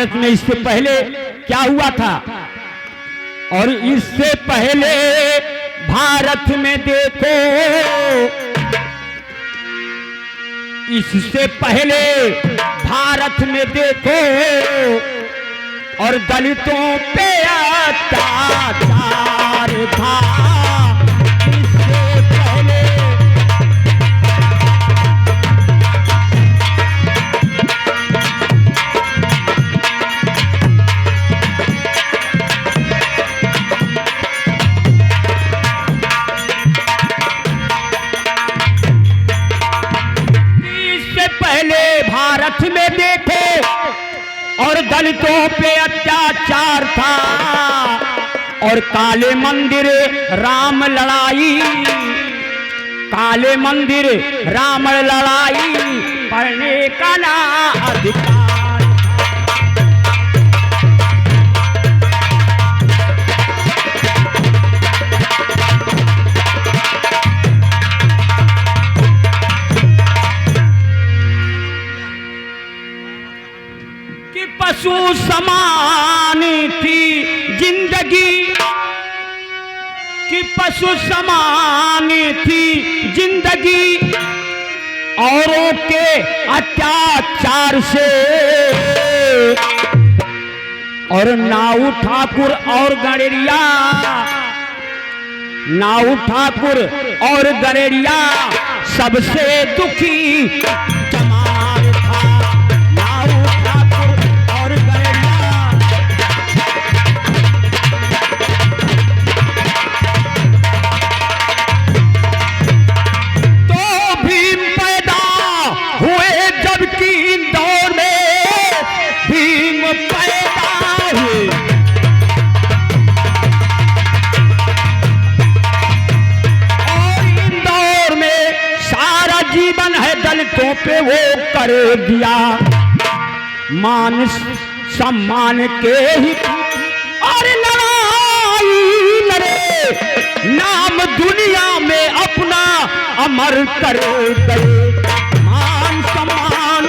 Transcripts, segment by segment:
भारत में इससे पहले क्या हुआ था, और इससे पहले भारत में देखो, इससे पहले भारत में देखो और दलितों पे अत्याचार था। इससे पहले भारत में देखो और दलितों पे अत्याचार था, और काले मंदिर राम लड़ाई, काले मंदिर राम लड़ाई पढ़ने का ना अधिकार। पशु समान थी जिंदगी, कि पशु समान थी जिंदगी, औरों के अत्याचार से। और नाऊ ठाकुर और गणेरिया, नाऊ ठाकुर और गणेरिया सबसे दुखी जमार था। नाऊ ठाकुर और गणेरिया तो भीम पैदा हुए, जबकि इंदौर में भीम पैदा हुए। जीवन है दलितों पे वो कर दिया, मान सम्मान के ही और लड़ाई लड़े, नाम दुनिया में अपना अमर कर गए। मान सम्मान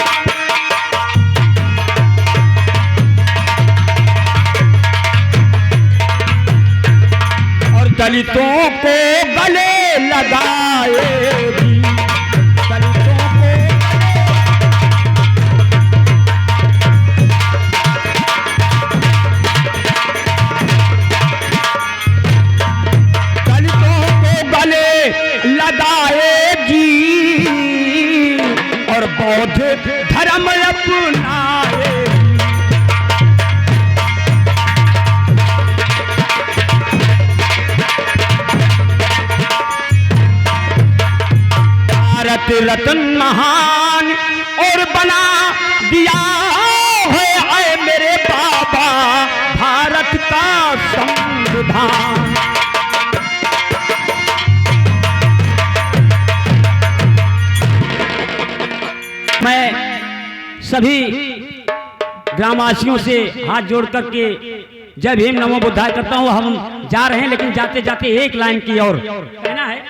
और दलितों को गले लगाएगी। लगाएगी और बौद्ध धर्म अपनाएगी। भारत रत्न महान और बना दिया है ऐ मेरे बाबा भारत का संविधान। मैं सभी ग्रामवासियों से हाथ जोड़ करके जय भीम नमो बुद्धाय करता हूं। हम जा रहे हैं, लेकिन जाते जाते एक लाइन की और कहना है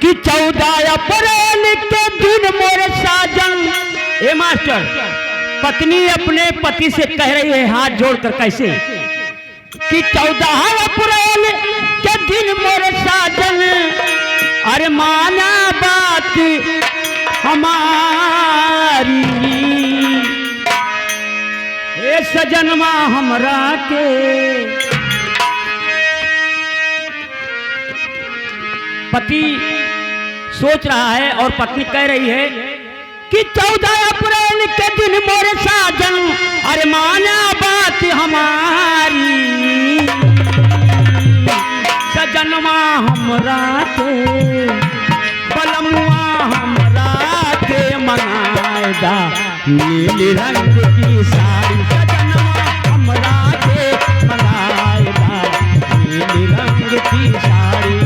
कि 14 अप्रैल के दिन मोरे साजन, ए मास्टर, पत्नी अपने पति से कह रही है हाथ जोड़कर कैसे कि 14 अप्रैल के दिन मोरे साजन, अरे माना बात हमारी, ए सजनमा हमरा के। पति सोच रहा है और पत्नी कह रही है कि 14 अप्रैल के दिन मोरे साजन, अरे माना बात हमारी, सजनवा हमरा के, बलमुआ हमरा के मनाएगा नीली रंग की साड़ी, सजनवा हमरा के मनाएगा नीली रंग की साड़ी।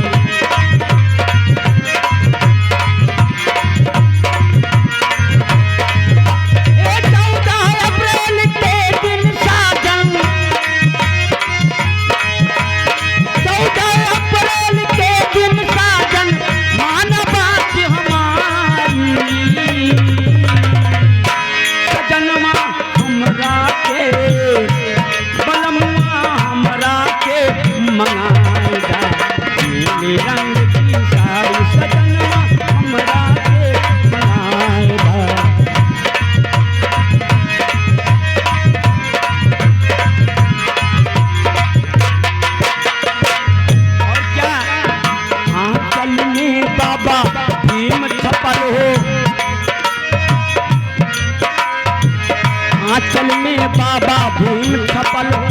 बाबा भीम छपल हो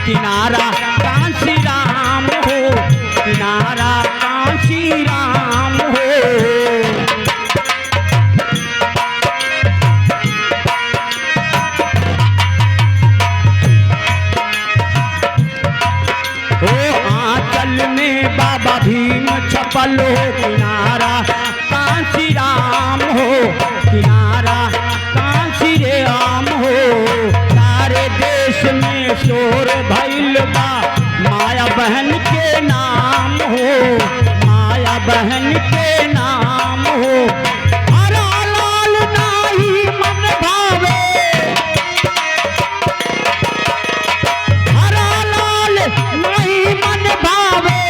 किनारा कांसी राम हो, किनारा कांसी राम हो। आंचल में बाबा भीम छपल हो किनारा कांसी राम हो, किनारा कांसी राम हो। सारे देश में शोर भइल बा माया बहन के नाम हो, माया बहन के नाम हो। हरा लाल नाही मन भावे, हरा लाल नहीं मन भावे,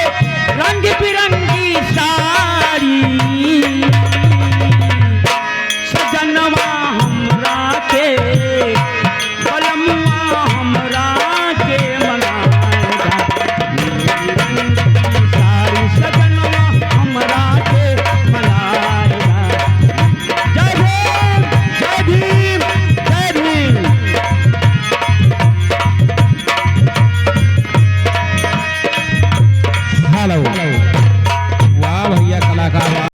रंग बिरंगी साड़ी सजनवा हमरा के बलमुआ हमरा के मनाएगा, साड़ी सजनवा हमरा के मनाएगा। जय भीम जय भीम जय भीम। हेलो, वाह भैया कलाकार।